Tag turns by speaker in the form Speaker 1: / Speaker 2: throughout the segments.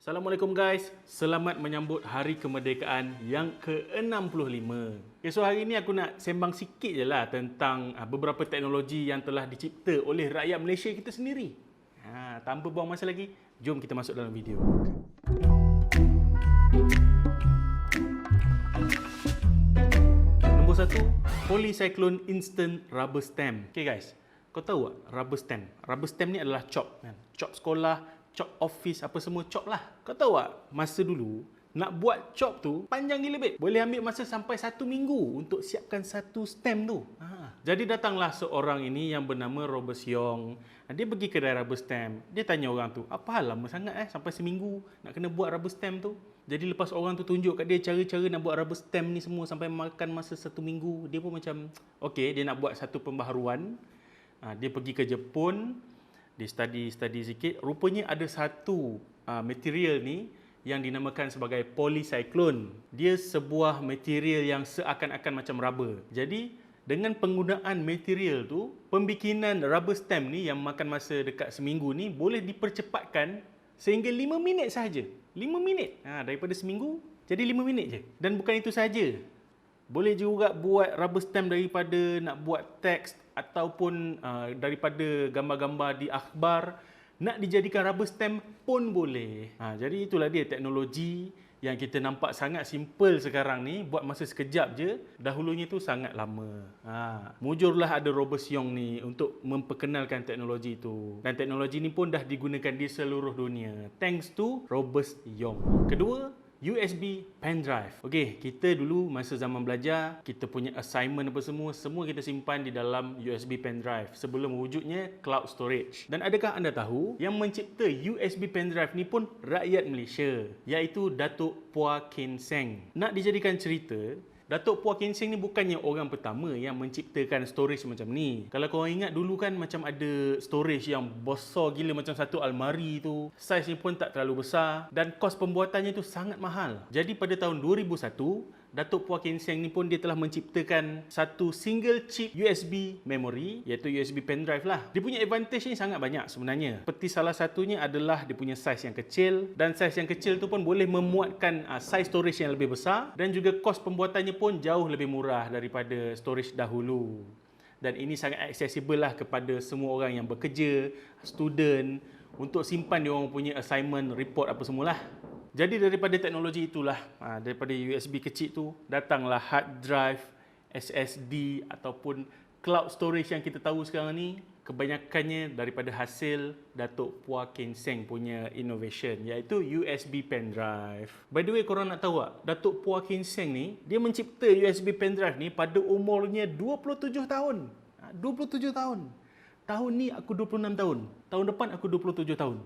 Speaker 1: Assalamualaikum guys, selamat menyambut Hari Kemerdekaan yang ke-65. Okay, so hari ni aku nak sembang sikit je lah tentang beberapa teknologi yang telah dicipta oleh rakyat Malaysia kita sendiri. Tanpa buang masa lagi, jom kita masuk dalam video. Nombor 1, Polycyclone Instant Rubber Stamp. Okay guys, kau tahu tak rubber stamp? Rubber stamp ni adalah chop kan? Chop sekolah, chop office, apa semua chop lah. Kau tahu tak, masa dulu nak buat chop tu panjang gila bet. Boleh ambil masa sampai 1 minggu untuk siapkan satu stamp tu. Jadi datanglah seorang ini yang bernama Robert Yong. Dia pergi kedai rubber stamp. Dia tanya orang tu, apa hal lama sangat sampai seminggu nak kena buat rubber stamp tu? Jadi lepas orang tu tunjuk kat dia cara-cara nak buat rubber stamp ni semua sampai makan masa 1 minggu, dia pun macam okey, dia nak buat satu pembaharuan. Dia pergi ke Jepun. Dia study sikit. Rupanya ada satu material ni yang dinamakan sebagai polycyclone. Dia sebuah material yang seakan-akan macam rubber. Jadi dengan penggunaan material tu, pembikinan rubber stamp ni yang makan masa dekat seminggu ni boleh dipercepatkan sehingga 5 minit sahaja. 5 minit. Daripada seminggu jadi 5 minit je. Dan bukan itu sahaja. Boleh juga buat rubber stamp daripada nak buat teks ataupun daripada gambar-gambar di akhbar, nak dijadikan rubber stamp pun boleh. Jadi itulah dia teknologi yang kita nampak sangat simple sekarang ni, buat masa sekejap je. Dahulunya tu sangat lama. Mujurlah ada Robert Yong ni untuk memperkenalkan teknologi tu. Dan teknologi ni pun dah digunakan di seluruh dunia. Thanks to Robert Yong. Kedua, USB pen drive. Okey, kita dulu masa zaman belajar, kita punya assignment apa semua kita simpan di dalam USB pen drive sebelum wujudnya cloud storage. Dan adakah anda tahu yang mencipta USB pen drive ni pun rakyat Malaysia, iaitu Datuk Phua Kin Seng. Nak dijadikan cerita, Datuk Phua Kin Seng ni bukannya orang pertama yang menciptakan storage macam ni. Kalau korang ingat dulu kan macam ada storage yang besar gila macam satu almari tu. Saiz ni pun tak terlalu besar dan kos pembuatannya tu sangat mahal. Jadi pada tahun 2001, Datuk Phua Kin Seng ni pun dia telah menciptakan satu single chip USB memory, iaitu USB pen drive lah. Dia punya advantage ni sangat banyak sebenarnya. Seperti salah satunya adalah dia punya saiz yang kecil, dan saiz yang kecil tu pun boleh memuatkan saiz storage yang lebih besar, dan juga kos pembuatannya pun jauh lebih murah daripada storage dahulu. Dan ini sangat accessible lah kepada semua orang yang bekerja, student, untuk simpan dia orang punya assignment, report apa semualah. Jadi daripada teknologi itulah, daripada USB kecil tu, datanglah hard drive, SSD ataupun cloud storage yang kita tahu sekarang ni. Kebanyakannya daripada hasil Datuk Phua Kin Seng punya innovation, iaitu USB pen drive. By the way, korang nak tahu tak, Datuk Phua Kin Seng ni, dia mencipta USB pen drive ni pada umurnya 27 tahun. 27 tahun. Tahun ni aku 26 tahun. Tahun depan aku 27 tahun.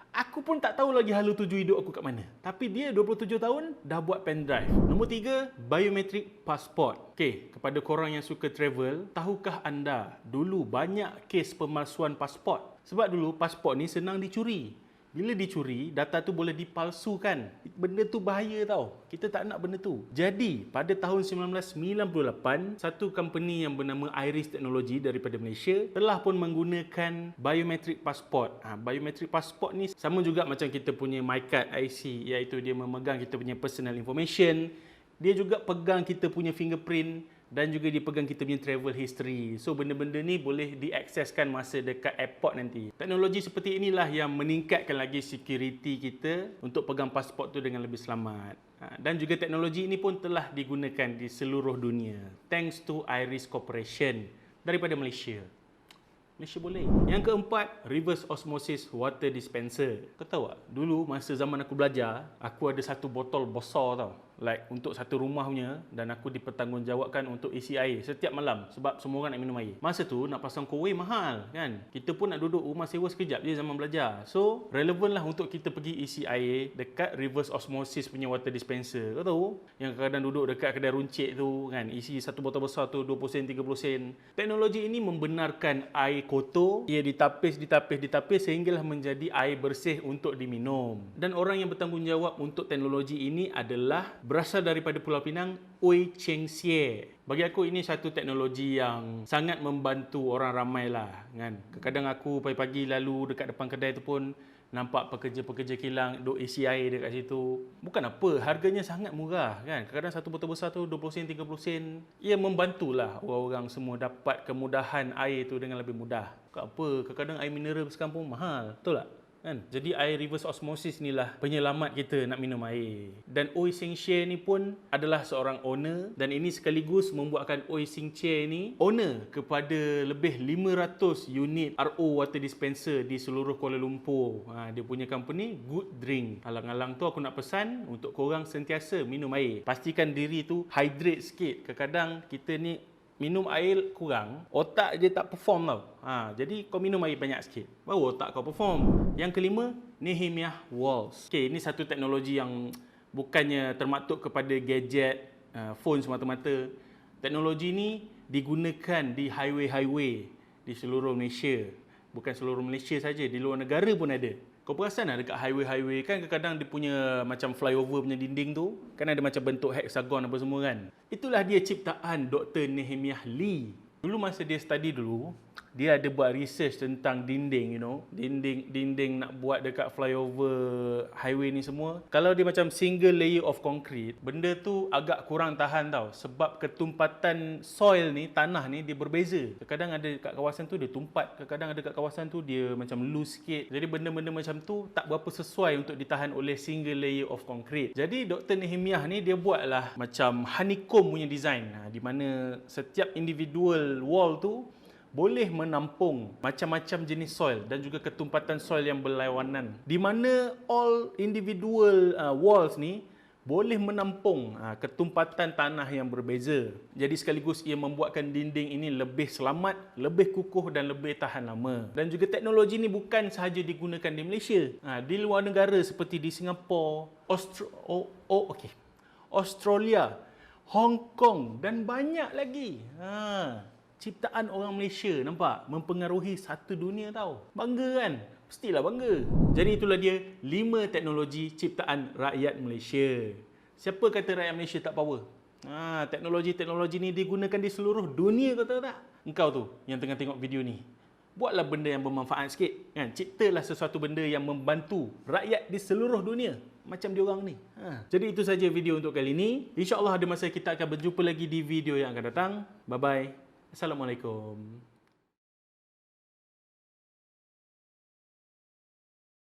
Speaker 1: Aku pun tak tahu lagi hala tuju hidup aku kat mana. Tapi dia 27 tahun dah buat pen drive. Nombor 3, biometric passport. Okey, kepada korang yang suka travel, tahukah anda dulu banyak kes pemalsuan pasport? Sebab dulu pasport ni senang dicuri. Bila dicuri, data tu boleh dipalsukan. Benda tu bahaya tau. Kita tak nak benda tu. Jadi, pada tahun 1998, satu company yang bernama Iris Technology daripada Malaysia telah pun menggunakan biometric passport. Biometric passport ni sama juga macam kita punya MyCard IC, iaitu dia memegang kita punya personal information. Dia juga pegang kita punya fingerprint dan juga dia pegang kita punya travel history. So benda-benda ni boleh diakseskan masa dekat airport nanti. Teknologi seperti inilah yang meningkatkan lagi security kita untuk pegang pasport tu dengan lebih selamat. Dan juga teknologi ini pun telah digunakan di seluruh dunia, thanks to Iris Corporation daripada Malaysia. Malaysia boleh. Yang keempat, reverse osmosis water dispenser. Kau tahu tak? Dulu masa zaman aku belajar, aku ada satu botol besar tau. Like untuk satu rumah punya, dan aku dipertanggungjawabkan untuk isi air setiap malam sebab semua orang nak minum air. Masa tu nak pasang kowei mahal kan. Kita pun nak duduk rumah sewa sekejap je zaman belajar. So relevan lah untuk kita pergi isi air dekat reverse osmosis punya water dispenser. Kau tahu? Yang kadang duduk dekat kedai runcit tu kan, isi satu botol besar tu 20 sen, 30 sen. Teknologi ini membenarkan air kotor ia ditapis sehinggalah menjadi air bersih untuk diminum. Dan orang yang bertanggungjawab untuk teknologi ini adalah berasal daripada Pulau Pinang, Ooi Cheng Sie. Bagi aku ini satu teknologi yang sangat membantu orang ramai lah kan. Kadang aku pagi-pagi lalu dekat depan kedai tu pun nampak pekerja-pekerja kilang duk isi air dekat situ. Bukan apa, harganya sangat murah kan. Kadang-kadang satu botol besar tu 20 sen, 30 sen. Ia membantulah orang-orang semua dapat kemudahan air tu dengan lebih mudah. Bukan apa, kadang-kadang air mineral sekarang pun mahal. Betul tak? Kan? Jadi air reverse osmosis ni lah penyelamat kita nak minum air. Dan Ooi Sing Share ni pun adalah seorang owner, dan ini sekaligus membuatkan Ooi Sing Share ni owner kepada lebih 500 unit RO water dispenser di seluruh Kuala Lumpur. Dia punya company Good Drink. Alang-alang tu aku nak pesan untuk korang sentiasa minum air. Pastikan diri tu hydrate sikit. Kadang-kadang kita ni minum air kurang, otak dia tak perform tau. Jadi kau minum air banyak sikit, baru otak kau perform. Yang kelima, Nehemiah Walls. Ini satu teknologi yang bukannya termaktub kepada gadget, phone semata-mata. Teknologi ni digunakan di highway-highway di seluruh Malaysia. Bukan seluruh Malaysia saja, di luar negara pun ada. Kau perasan tak dekat highway-highway kan kadang-kadang dia punya macam flyover punya dinding tu kan ada macam bentuk hexagon apa semua kan. Itulah dia ciptaan Dr. Nehemiah Lee. Dulu masa dia study dulu, dia ada buat research tentang dinding, dinding nak buat dekat flyover highway ni semua. Kalau dia macam single layer of concrete, benda tu agak kurang tahan tau. Sebab ketumpatan soil ni, tanah ni dia berbeza. Kadang ada dekat kawasan tu dia tumpat, kadang ada dekat kawasan tu dia macam loose sikit. Jadi benda-benda macam tu tak berapa sesuai untuk ditahan oleh single layer of concrete. Jadi Dr. Nehemiah ni dia buatlah macam honeycomb punya design, di mana setiap individual wall tu boleh menampung macam-macam jenis soil dan juga ketumpatan soil yang berlawanan, di mana all individual walls ni boleh menampung ketumpatan tanah yang berbeza. Jadi sekaligus ia membuatkan dinding ini lebih selamat, lebih kukuh dan lebih tahan lama. Dan juga teknologi ini bukan sahaja digunakan di Malaysia, di luar negara seperti di Singapura, Australia, Hong Kong dan banyak lagi. Ciptaan orang Malaysia, nampak? Mempengaruhi satu dunia tau. Bangga kan? Mestilah bangga. Jadi itulah dia 5 teknologi ciptaan rakyat Malaysia. Siapa kata rakyat Malaysia tak power? Teknologi-teknologi ni digunakan di seluruh dunia, kau tahu tak? Engkau tu yang tengah tengok video ni, buatlah benda yang bermanfaat sikit kan? Ciptalah sesuatu benda yang membantu rakyat di seluruh dunia macam diorang ni. Jadi itu saja video untuk kali ini. InsyaAllah ada masa kita akan berjumpa lagi di video yang akan datang. Bye-bye. Assalamualaikum.